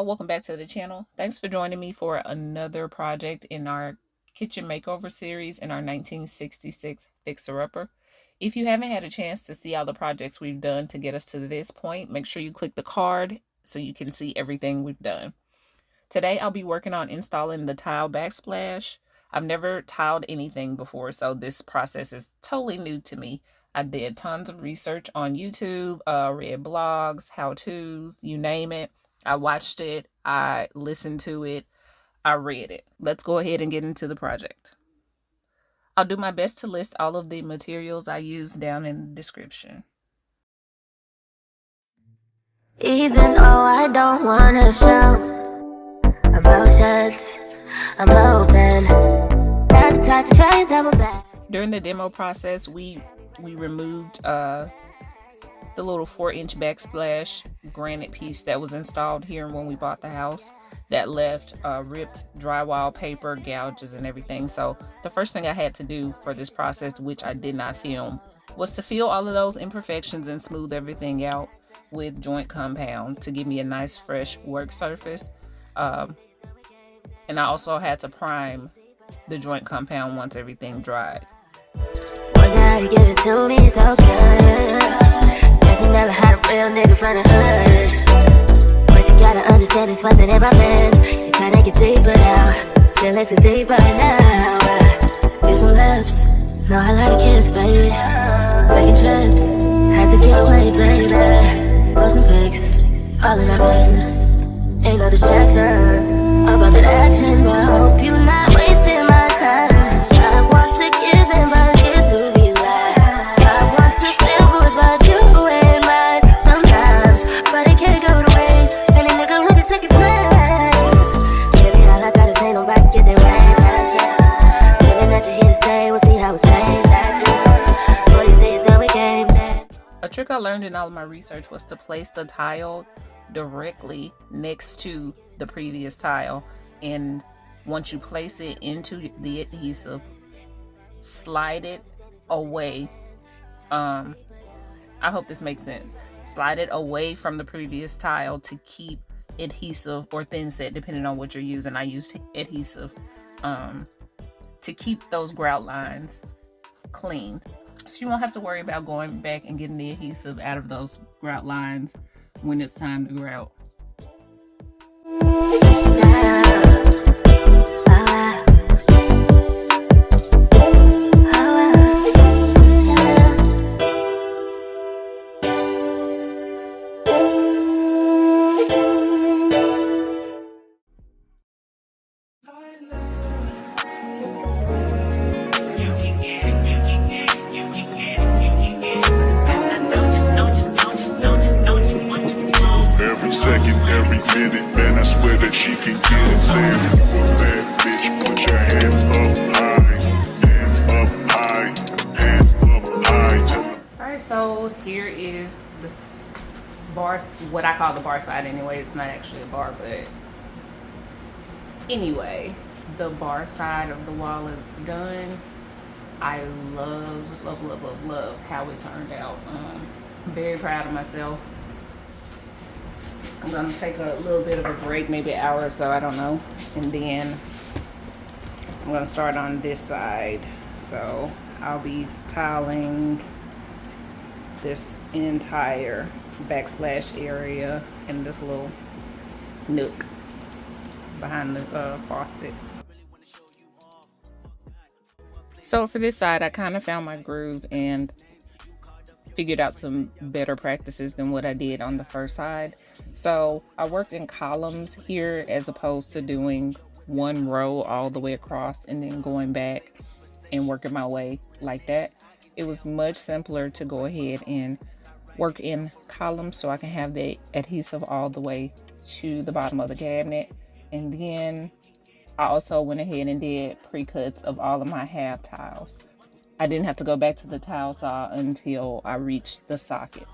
y'all, welcome back to the channel. Thanks for joining me for another project in our kitchen makeover series in our 1966 fixer-upper. If you haven't had a chance to see all the projects we've done to get us to this point, make sure you click the card so you can see everything we've done. Today I'll be working on installing the tile backsplash. I've never tiled anything before, so this process is totally new to me. I did tons of research on YouTube, read blogs, how-tos, you name it. I watched it, I listened to it, I read it. Let's go ahead and get into the project. I'll do my best to list all of the materials I use down in the description. Even though I don't wanna show emotions, I'm hoping not the type to try and double back. During the demo process, we removed the little 4-inch backsplash granite piece that was installed here when we bought the house that left ripped drywall paper, gouges, and everything. So the first thing I had to do for this process, which I did not film, was to fill all of those imperfections and smooth everything out with joint compound to give me a nice fresh work surface. And I also had to prime the joint compound once everything dried. One day you give it to me so good. Guess I never had a real nigga from the hood. But you gotta understand this wasn't in my plans. You're trying to get deeper now. Feelings is deeper now. Get some lips. Know I like to kiss, baby. Taking trips. Had to get away, baby. Wasn't fixed. All in our business. Ain't no distraction about that action, but I hope you're not wasting my time. I want to give in, but get to be right. I want to feel good, but you ain't mine sometimes. But it can't go to waste. Any nigga who can take it back. Baby, all I got is ain't nobody get their ways. Living at the here to stay, we'll see how it plays. Boy, you say it's how it games. A trick I learned in all of my research was to place the tile directly next to the previous tile, and once you place it into the adhesive, slide it away. I hope this makes sense. Slide it away from the previous tile to keep adhesive or thin set, depending on what you're using. I used adhesive to keep those grout lines clean, so you won't have to worry about going back and getting the adhesive out of those grout lines when it's time to grout. Second, every minute, man, I swear that she can get it. Say if you a bad bitch, put your hands up high, hands up high. Alright, so here is this bar, what I call the bar side anyway. It's not actually a bar, but anyway, the bar side of the wall is done. I love how it turned out. I'm very proud of myself. I'm gonna take a little bit of a break, maybe an hour or so, I don't know, and then I'm gonna start on this side. So I'll be tiling this entire backsplash area and this little nook behind the faucet. So for this side, I kind of found my groove and figured out some better practices than what I did on the first side. So I worked in columns here as opposed to doing one row all the way across and then going back and working my way like that. It was much simpler to go ahead and work in columns so I can have the adhesive all the way to the bottom of the cabinet. And then I also went ahead and did pre-cuts of all of my half tiles. I didn't have to go back to the tile saw until I reached the socket.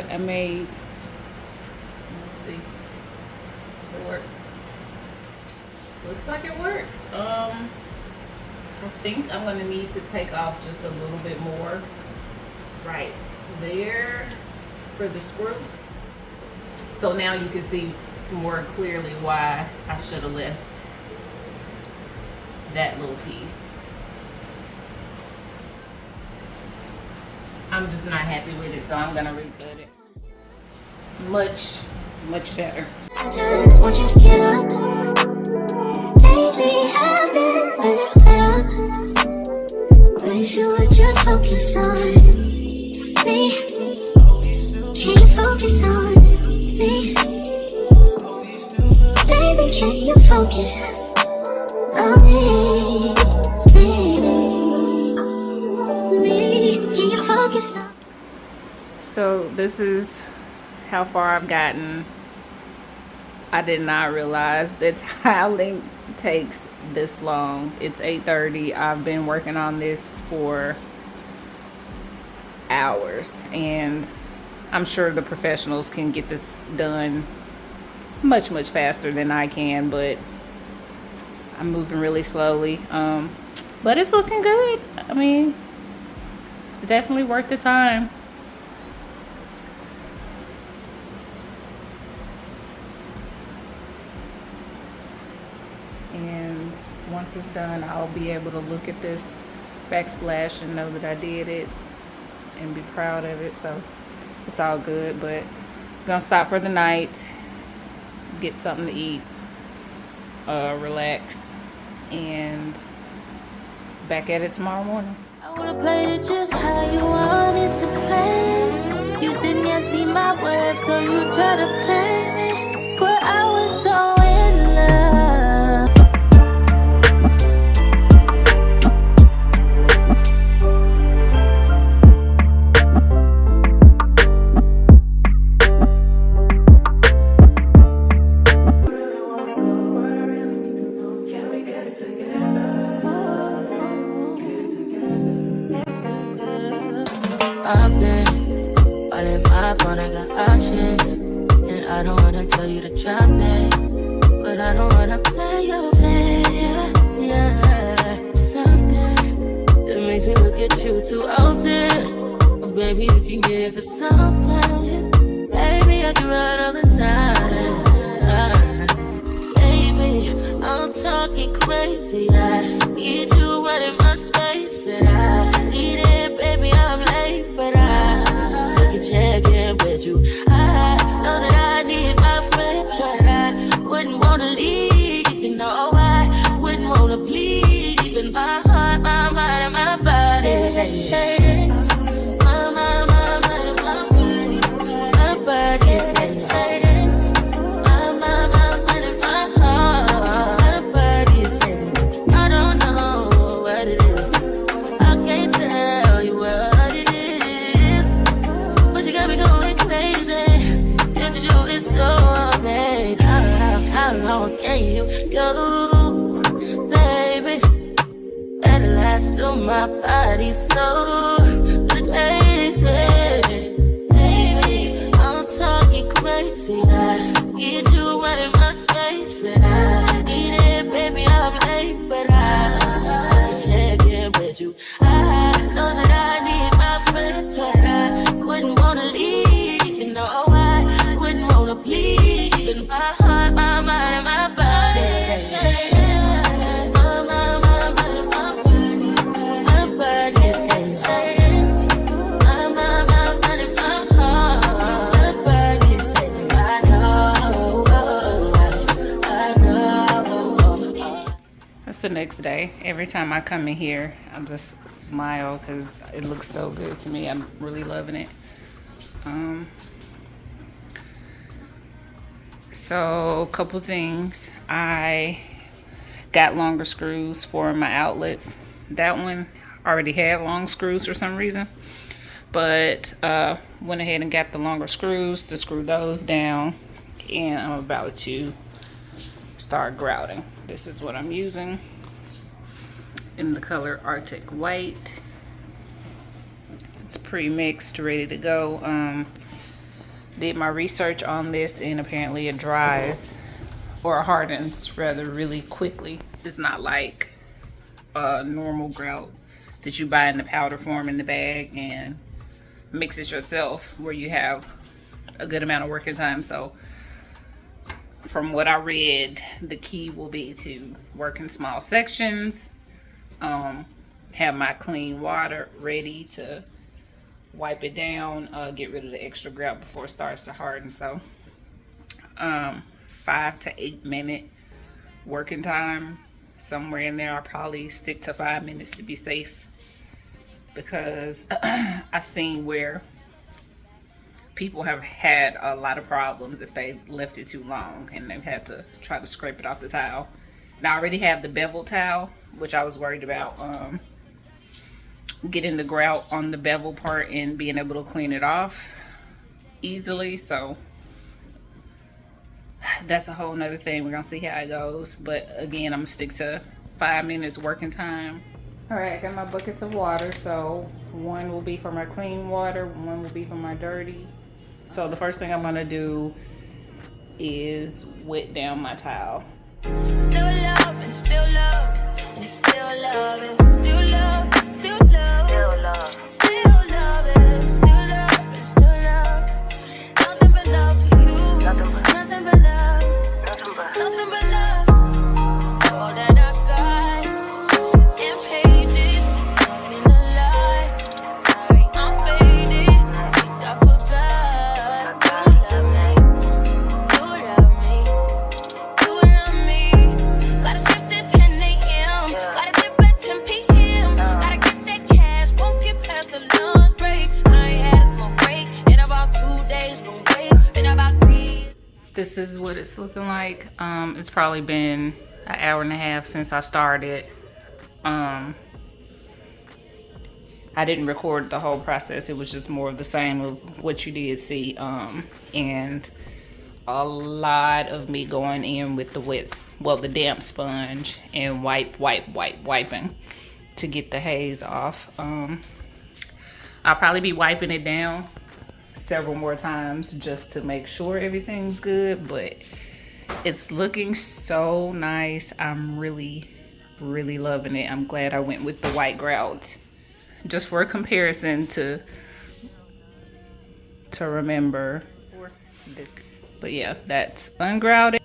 cut I made. Let's see. It works. Looks like it works. I think I'm gonna need to take off just a little bit more right there for the screw. So now you can see more clearly why I should have left that little piece. I'm just not happy with it, so I'm gonna recut it. Much better. I just want you to get up. Lately I've been a little fed up. Wish you would just focus on me. Can you focus on me? Baby, can you focus on me? Can you focus on me? So this is how far I've gotten. I did not realize that tiling takes this long. It's 8:30. I've been working on this for hours, and I'm sure the professionals can get this done much faster than I can, but I'm moving really slowly. But it's looking good. I mean, it's definitely worth the time. And once it's done, I'll be able to look at this backsplash and know that I did it and be proud of it. So it's all good, but I'm gonna stop for the night, get something to eat, relax, and back at it tomorrow morning. I wanna play it just how you want it to play. You didn't yet see my worth, so you try to play me. But I was so in love. I've been all in my phone, I got options. And I don't wanna tell you to drop it, but I don't wanna play your fair. Yeah, something that makes me look at you too often. Oh, baby, you can give it something. Baby, I can run all the time. Baby, I'm talking crazy. I need you running my space, but I need it, baby. I'm late, but I still can check in with you. I know that I need my friends, but I wouldn't wanna leave. You know, I wouldn't wanna bleed. Even my heart, my mind, and my body. My mind, and my body. My body says my mind, and my heart. My body says I don't know what it is. I can't tell you what it is, but you got me going crazy. Just to do is so amazing. How long can you go, baby? At last, till my body so crazy. Baby, I'm talking crazy. I need you running my space, but I need it, baby. I'm late, but I still check in with you. I know that I need my friend, but I wouldn't wanna leave. You know, I wouldn't wanna bleed. Even my heart, my mind, and my body. That's the next day. Every time I come in here, I just smile because it looks so good to me. I'm really loving it. So a couple things. I got longer screws for my outlets. That one already had long screws for some reason, but went ahead and got the longer screws to screw those down, and I'm about to start grouting. This is what I'm using in the color Arctic White. It's pre-mixed, ready to go. Did my research on this, and apparently it dries or hardens rather really quickly. It's not like a normal grout that you buy in the powder form in the bag and mix it yourself, where you have a good amount of working time. So from what I read, the key will be to work in small sections, have my clean water ready to wipe it down, get rid of the extra grout before it starts to harden. So 5 to 8 minute working time, somewhere in there. I'll probably stick to 5 minutes to be safe, because I've seen where people have had a lot of problems if they left it too long and they've had to try to scrape it off the towel. Now, I already have the beveled towel, which I was worried about getting the grout on the bevel part and being able to clean it off easily. So that's a whole nother thing. We're gonna see how it goes, but again, I'm gonna stick to 5 minutes working time. All right, I got my buckets of water. So one will be for my clean water, one will be for my dirty. So the first thing I'm gonna do is wet down my towel. Still love and still love and still love and still love, still love, still love and still love and still love. Nothing but love for you. Nothing but love. Nothing but love. All that I got and pages. Talking a lie. Sorry, I'm faded. I forgot. You love me. You love me. Gotta shift at 10 a.m. Gotta dip at 10 p.m. Gotta get that cash. Won't get past the lunch break. I ain't had a smoke break in about 2 days. Don't wait. Been about 3. This is what it's looking like. It's probably been an hour and a half since I started. I didn't record the whole process. It was just more of the same of what you did see. And a lot of me going in with the damp sponge and wiping to get the haze off. I'll probably be wiping it down several more times just to make sure everything's good, but it's looking so nice. I'm really loving it. I'm glad I went with the white grout, just for a comparison to remember this. But yeah, that's ungrouted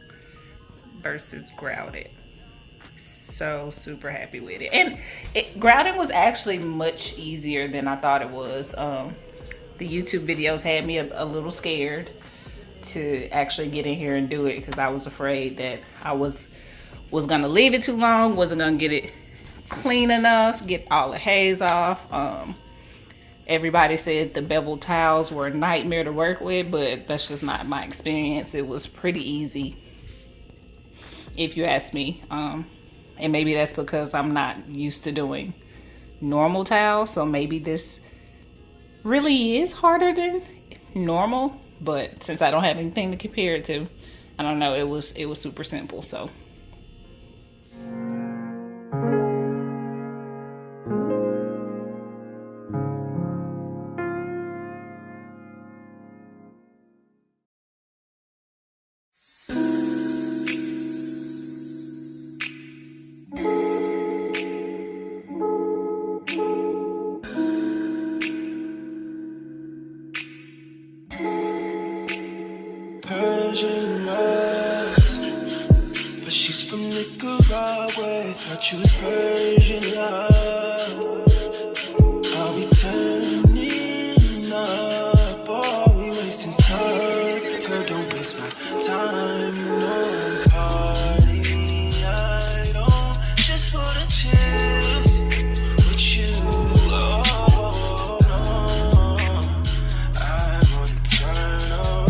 versus grouted. So super happy with it. And grouting was actually much easier than I thought it was. The YouTube videos had me a little scared to actually get in here and do it, because I was afraid that I was gonna leave it too long, wasn't gonna get it clean enough, get all the haze off. Everybody said the beveled towels were a nightmare to work with, but that's just not my experience. It was pretty easy, if you ask me. And maybe that's because I'm not used to doing normal towels, so maybe this really is harder than normal. But since I don't have anything to compare it to, I don't know, it was super simple. So Persian eyes, but she's from Nicaragua. Thought you was Persian love. Are we turning up? Or are we wasting time? Girl, don't waste my time. No party. I don't just wanna chill with you. Oh no, I wanna turn up.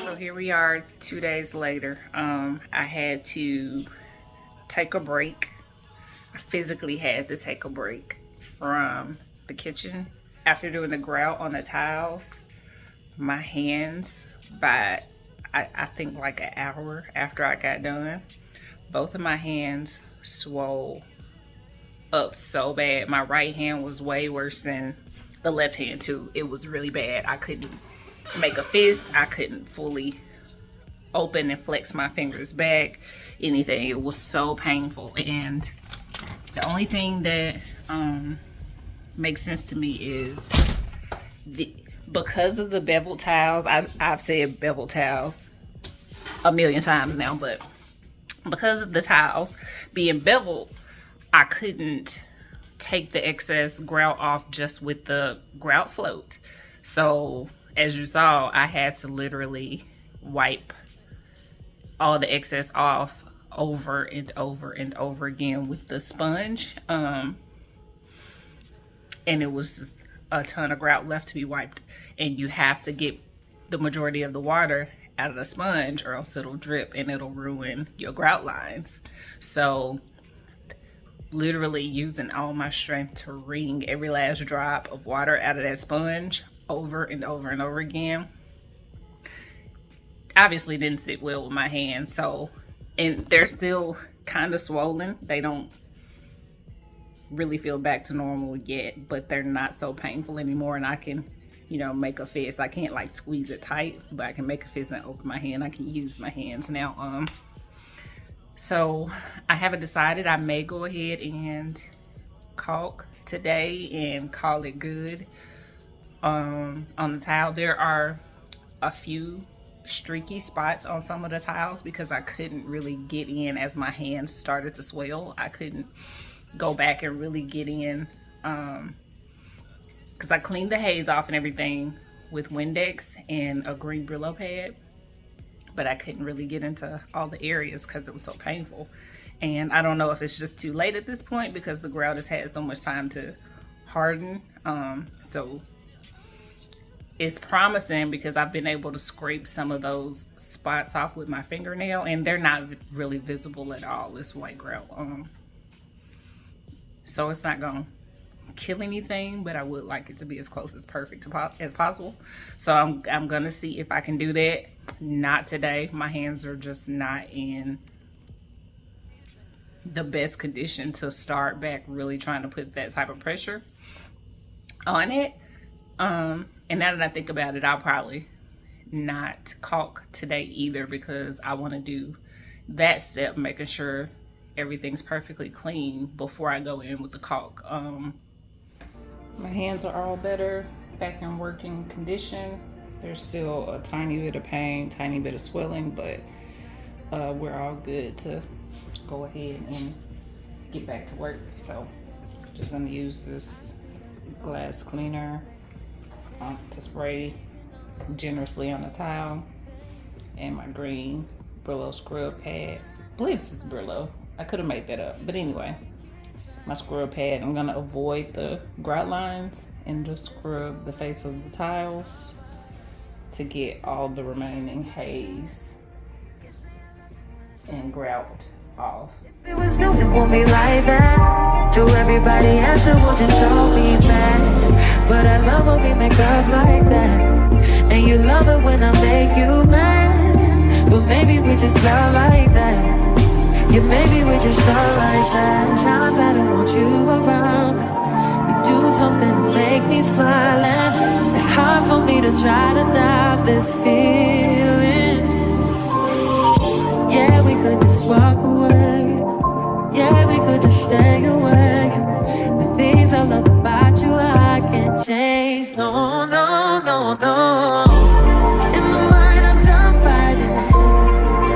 So here we are 2 days later. I had to take a break. I physically had to take a break from the kitchen. After doing the grout on the tiles, my hands, by I think like an hour after I got done, both of my hands swole up so bad. My right hand was way worse than the left hand too. It was really bad. I couldn't make a fist. I couldn't fully open and flex my fingers back, anything. It was so painful. And the only thing that makes sense to me is because of the bevel tiles. I've said bevel tiles a million times now, but because of the tiles being beveled, I couldn't take the excess grout off just with the grout float. So as you saw, I had to literally wipe all the excess off over and over and over again with the sponge. And it was just a ton of grout left to be wiped. And you have to get the majority of the water out of the sponge or else it'll drip and it'll ruin your grout lines. So literally using all my strength to wring every last drop of water out of that sponge over and over and over again obviously didn't sit well with my hands. So, and they're still kind of swollen. They don't really feel back to normal yet, but they're not so painful anymore, and I can, you know, make a fist. I can't like squeeze it tight, but I can make a fist and open my hand. I can use my hands now. So I haven't decided. I may go ahead and caulk today and call it good. On the tile, there are a few streaky spots on some of the tiles because I couldn't really get in as my hands started to swell. I couldn't go back and really get in because I cleaned the haze off and everything with Windex and a green Brillo pad, but I couldn't really get into all the areas because it was so painful. And I don't know if it's just too late at this point because the grout has had so much time to harden. So it's promising because I've been able to scrape some of those spots off with my fingernail and they're not really visible at all. It's white grout. So it's not gonna kill anything, but I would like it to be as close as perfect as possible. So I'm gonna see if I can do that. Not today. My hands are just not in the best condition to start back really trying to put that type of pressure on it. And now that I think about it, I'll probably not caulk today either because I want to do that step, making sure everything's perfectly clean before I go in with the caulk. My hands are all better, back in working condition. There's still a tiny bit of pain, tiny bit of swelling, but we're all good to go ahead and get back to work. So just gonna use this glass cleaner to spray generously on the tile, and my green Brillo scrub pad. I believe this is Brillo. I could have made that up, but anyway, my scrub pad. I'm gonna avoid the grout lines and just scrub the face of the tiles to get all the remaining haze and grout off. It was new, it won't be like that. To everybody else, it will just all be bad. But I love when we make up like that. And you love it when I make you mad. But maybe we just love like that. Yeah, maybe we just love like that. Times I don't want you around. You do something to make me smile. And it's hard for me to try to doubt this feeling. Yeah, we could just walk away. Yeah, we could just stay away. The things I love about you, I can't change. No, no, no, no. In my mind, I'm done fighting.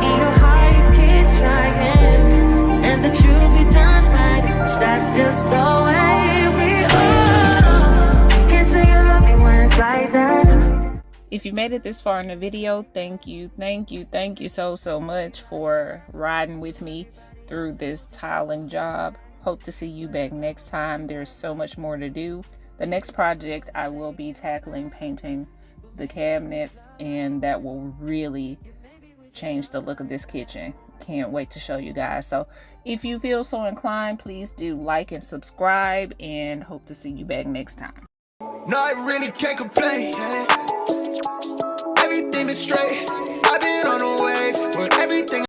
In your heart, you keep trying. And the truth, we done hiding. That's just the way we are. Can't say you love me when it's like that. If you made it this far in the video, thank you so much for riding with me through this tiling job. Hope to see you back next time. There's so much more to do. The next project I will be tackling painting the cabinets, and that will really change the look of this kitchen. Can't wait to show you guys. So if you feel so inclined, please do like and subscribe, and hope to see you back next time. No, I really can't complain. Everything is straight. I've been on the way.